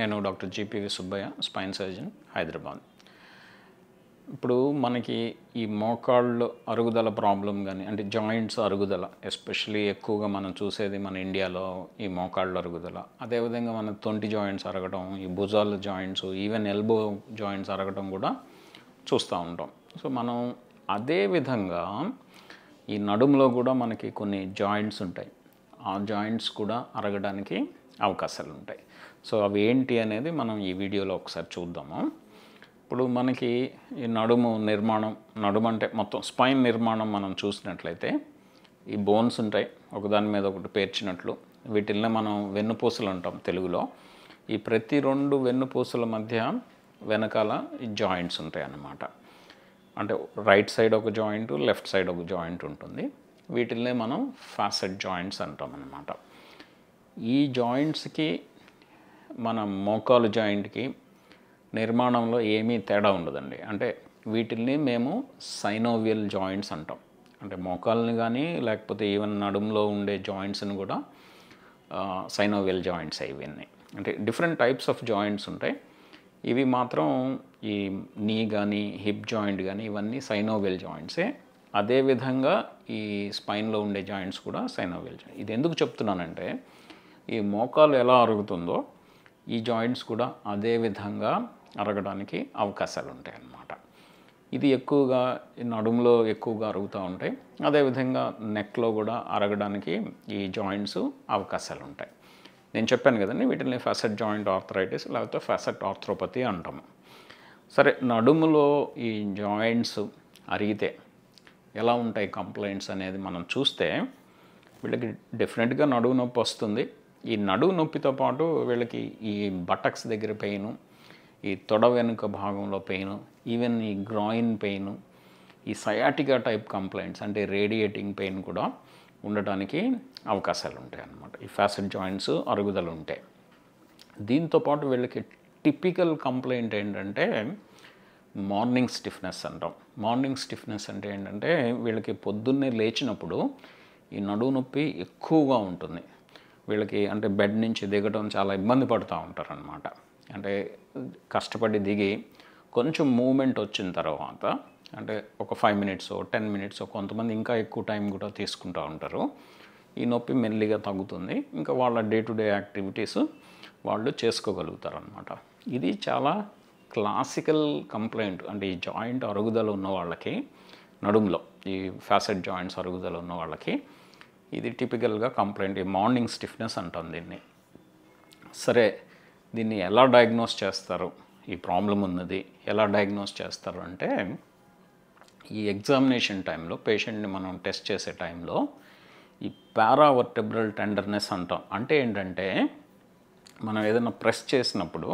నేను doctor జీపీవి Subbaiah, spine surgeon, Hyderabad. ఇప్పుడు మనకి ఈ మోకాళ్ళు అరుగుదల ప్రాబ్లం కానీ, అంటే జాయింట్స్ అరుగుదల ఎస్పెషలీ ఎక్కువగా మనం చూసేది మన ఇండియాలో ఈ మోకాళ్ళు అరుగుదల. అదేవిధంగా మన తొంటి జాయింట్స్ అరగడం, ఈ భుజాల జాయింట్స్, ఈవెన్ ఎల్బో జాయింట్స్ అరగడం కూడా చూస్తూ ఉంటాం. సో మనం అదే విధంగా ఈ నడుములో కూడా మనకి కొన్ని జాయింట్స్ ఉంటాయి. ఆ జాయింట్స్ కూడా అరగడానికి అవకాశాలు ఉంటాయి. సో అవి ఏంటి అనేది మనం ఈ వీడియోలో ఒకసారి చూద్దాము. ఇప్పుడు మనకి ఈ నడుము నిర్మాణం, నడుము అంటే మొత్తం స్పైన్ నిర్మాణం మనం చూసినట్లయితే ఈ బోన్స్ ఉంటాయి, ఒకదాని మీద ఒకటి పేర్చినట్లు. వీటిల్ని మనం వెన్నుపూసలు అంటాం తెలుగులో. ఈ ప్రతి రెండు వెన్నుపూసల మధ్య వెనకాల ఈ జాయింట్స్ ఉంటాయి అన్నమాట. అంటే రైట్ సైడ్ ఒక జాయింట్, లెఫ్ట్ సైడ్ ఒక జాయింట్ ఉంటుంది. వీటిల్నే మనం ఫాసెట్ జాయింట్స్ అంటాం అన్నమాట. ఈ జాయింట్స్కి మన మోకాలు జాయింట్కి నిర్మాణంలో ఏమీ తేడా ఉండదండి. అంటే వీటిల్ని మేము సైనోవియల్ జాయింట్స్ అంటాం. అంటే మోకాల్ని కానీ లేకపోతే ఈవెన్ నడుములో ఉండే జాయింట్స్ని కూడా సైనోవియల్ జాయింట్స్ ఇవన్నీ. అంటే డిఫరెంట్ టైప్స్ ఆఫ్ జాయింట్స్ ఉంటాయి. ఇవి మాత్రం ఈ నీ కానీ హిప్ జాయింట్ కానీ ఇవన్నీ సైనోవియల్ జాయింట్సే. అదేవిధంగా ఈ స్పైన్లో ఉండే జాయింట్స్ కూడా సైనోవియల్ జాయింట్. ఇది ఎందుకు చెప్తున్నానంటే ఈ మోకాలు ఎలా అరుగుతుందో ఈ జాయింట్స్ కూడా అదే విధంగా అరగడానికి అవకాశాలు ఉంటాయి అన్నమాట. ఇది ఎక్కువగా నడుములో ఎక్కువగా అరుగుతూ ఉంటాయి. అదేవిధంగా నెక్లో కూడా అరగడానికి ఈ జాయింట్స్ అవకాశాలు ఉంటాయి. నేను చెప్పాను కదండి, వీటిని ఫాసెట్ జాయింట్ ఆర్థరైటిస్ లేకపోతే ఫాసెట్ ఆర్థ్రోపతి అంటాము. సరే, నడుములో ఈ జాయింట్స్ అరిగితే ఎలా ఉంటాయి కంప్లైంట్స్ అనేది మనం చూస్తే వీళ్ళకి డెఫినెట్గా నడుము నొప్పి వస్తుంది. ఈ నడుము నొప్పితో పాటు వీళ్ళకి ఈ బటక్స్ దగ్గర పెయిన్, ఈ తొడ వెనుక భాగంలో పెయిన్, ఈవెన్ ఈ గ్రాయిన్ పెయిన్, ఈ సయాటికా టైప్ కంప్లైంట్స్ అంటే రేడియేటింగ్ పెయిన్ కూడా ఉండటానికి అవకాశాలు ఉంటాయి అన్నమాట. ఈ ఫాసెట్ జాయింట్స్ అరుగుదల ఉంటాయి. దీంతోపాటు వీళ్ళకి టిపికల్ కంప్లైంట్ ఏంటంటే మార్నింగ్ స్టిఫ్నెస్ అంటాం. మార్నింగ్ స్టిఫ్నెస్ అంటే ఏంటంటే వీళ్ళకి పొద్దున్నే లేచినప్పుడు ఈ నడుము నొప్పి ఎక్కువగా ఉంటుంది. వీళ్ళకి అంటే బెడ్ నుంచి దిగడం చాలా ఇబ్బంది పడుతూ ఉంటారనమాట. అంటే కష్టపడి దిగి కొంచెం మూమెంట్ వచ్చిన తర్వాత అంటే ఒక 5 minutes 10 minutes కొంతమంది ఇంకా ఎక్కువ టైం కూడా తీసుకుంటూ ఉంటారు. ఈ నొప్పి మెల్లిగా తగ్గుతుంది. ఇంకా వాళ్ళ డే టు డే యాక్టివిటీస్ వాళ్ళు చేసుకోగలుగుతారు అనమాట. ఇది చాలా క్లాసికల్ కంప్లైంట్. అంటే ఈ జాయింట్ అరుగుదల ఉన్న వాళ్ళకి, నడుములో ఈ ఫాసెట్ జాయింట్స్ అరుగుదల ఉన్న వాళ్ళకి ఇది టిపికల్గా కంప్లైంట్. ఈ మార్నింగ్ స్టిఫ్నెస్ అంటాం దీన్ని. సరే, దీన్ని ఎలా డయాగ్నోస్ చేస్తారు, ఈ ప్రాబ్లం ఉన్నది ఎలా డయాగ్నోస్ చేస్తారు అంటే ఈ ఎగ్జామినేషన్ టైంలో పేషెంట్ని మనం టెస్ట్ చేసే టైంలో ఈ పారావర్టెబ్రల్ టెండర్నెస్ అంటాం. అంటే ఏంటంటే మనం ఏదైనా ప్రెస్ చేసినప్పుడు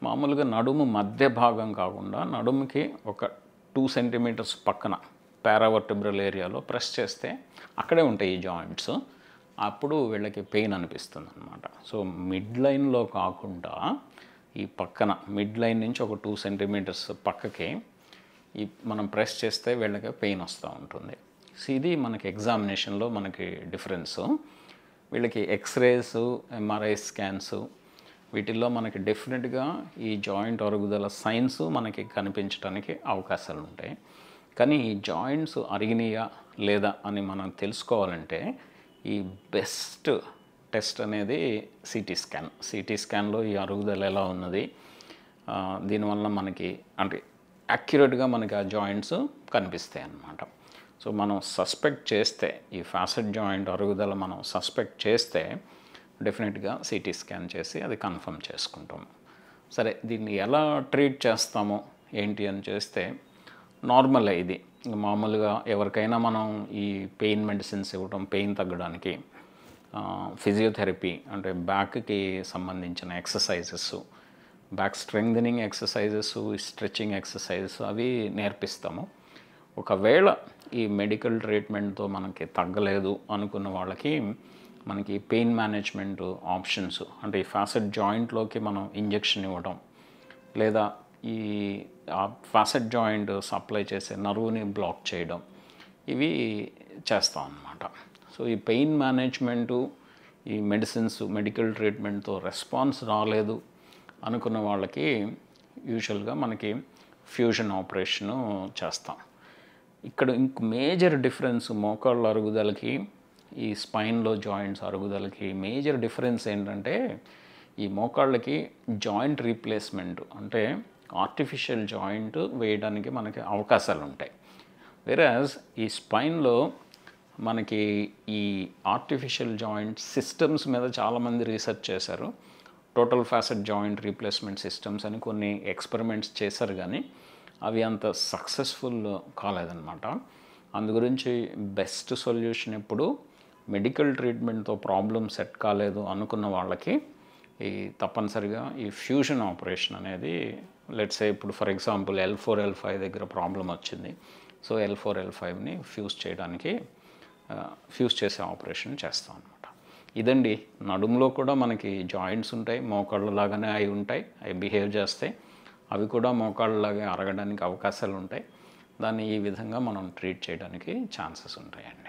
మామూలుగా నడుము మధ్య భాగం కాకుండా నడుముకి ఒక 2 centimeters పక్కన పారావర్టెబ్రల్ ఏరియాలో ప్రెస్ చేస్తే అక్కడే ఉంటాయి ఈ జాయింట్స్. అప్పుడు వీళ్ళకి పెయిన్ అనిపిస్తుంది అనమాట. సో మిడ్ లైన్లో కాకుండా ఈ పక్కన మిడ్ లైన్ నుంచి ఒక 2 centimeters పక్కకి ఈ మనం ప్రెస్ చేస్తే వీళ్ళకి పెయిన్ వస్తూ ఉంటుంది. సో ఇది మనకి ఎగ్జామినేషన్లో మనకి డిఫరెన్స్. వీళ్ళకి ఎక్స్రేస్, ఎంఆర్ఐ స్కాన్స్ వీటిల్లో మనకి డెఫినెట్గా ఈ జాయింట్ అరుగుదల సైన్స్ మనకి కనిపించడానికి అవకాశాలు ఉంటాయి. కానీ ఈ జాయింట్స్ అరిగినాయా లేదా అని మనం తెలుసుకోవాలంటే ఈ బెస్ట్ టెస్ట్ అనేది సిటీ స్కాన్. సిటీ స్కాన్లో ఈ అరుగుదల ఎలా ఉన్నది, దీనివల్ల మనకి అంటే యాక్యురేట్గా మనకి ఆ జాయింట్స్ కనిపిస్తాయి అన్నమాట. సో మనం సస్పెక్ట్ చేస్తే ఈ ఫాసెట్ జాయింట్ అరుగుదల మనం సస్పెక్ట్ చేస్తే డెఫినెట్గా సిటీ స్కాన్ చేసి అది కన్ఫర్మ్ చేసుకుంటాము. సరే, దీన్ని ఎలా ట్రీట్ చేస్తామో ఏంటి అని చేస్తే నార్మల్ ఇది మామూలుగా ఎవరికైనా మనం ఈ పెయిన్ మెడిసిన్స్ ఇవ్వడం, పెయిన్ తగ్గడానికి ఫిజియోథెరపీ అంటే బ్యాక్కి సంబంధించిన exercises, back strengthening exercises, stretching exercises అవి నేర్పిస్తాము. ఒకవేళ ఈ మెడికల్ ట్రీట్మెంట్తో మనకి తగ్గలేదు అనుకున్న వాళ్ళకి మనకి పెయిన్ మేనేజ్మెంట్ ఆప్షన్స్ అంటే ఈ ఫాసెట్ జాయింట్లోకి మనం ఇంజెక్షన్ ఇవ్వడం లేదా ఈ ఫాసెట్ జాయింట్ సప్లై చేసే నర్వ్ని బ్లాక్ చేయడం ఇవి చేస్తాం అన్నమాట. సో ఈ పెయిన్ మేనేజ్మెంటు, ఈ మెడిసిన్స్, మెడికల్ ట్రీట్మెంట్తో రెస్పాన్స్ రాలేదు అనుకున్న వాళ్ళకి యూజువల్గా మనకి ఫ్యూజన్ ఆపరేషను చేస్తాం. ఇక్కడ ఇంక మేజర్ డిఫరెన్స్ మోకాళ్ళ అరుగుదలకి ఈ స్పైన్లో జాయింట్స్ అరుగుదలకి మేజర్ డిఫరెన్స్ ఏంటంటే ఈ మోకాళ్ళకి జాయింట్ రీప్లేస్మెంట్ అంటే ఆర్టిఫిషియల్ జాయింట్ వేయడానికి మనకి అవకాశాలు ఉంటాయి. వెరాజ్ ఈ స్పైన్లో మనకి ఈ ఆర్టిఫిషియల్ జాయింట్ సిస్టమ్స్ మీద చాలామంది రీసెర్చ్ చేశారు. Total facet joint replacement systems అని కొన్ని ఎక్స్పెరిమెంట్స్ చేశారు, కానీ అవి అంత సక్సెస్ఫుల్ కాలేదన్నమాట. అందు గురించి బెస్ట్ సొల్యూషన్ ఎప్పుడు మెడికల్ ట్రీట్మెంట్తో ప్రాబ్లం సెట్ కాలేదు అనుకున్న వాళ్ళకి ఈ తప్పనిసరిగా ఈ ఫ్యూజన్ ఆపరేషన్ అనేది, లెట్సే ఇప్పుడు ఫర్ ఎగ్జాంపుల్ L4 L5 దగ్గర ప్రాబ్లం వచ్చింది, సో L4 L5ని ఫ్యూజ్ చేసే ఆపరేషన్ చేస్తాం అనమాట. ఇదండి, నడుములో కూడా మనకి జాయింట్స్ ఉంటాయి, మోకాళ్ళలాగానే అవి ఉంటాయి, అవి బిహేవ్ చేస్తాయి, అవి కూడా మోకాళ్ళలాగే అరగడానికి అవకాశాలు ఉంటాయి. దాన్ని ఈ విధంగా మనం ట్రీట్ చేయడానికి ఛాన్సెస్ ఉంటాయండి.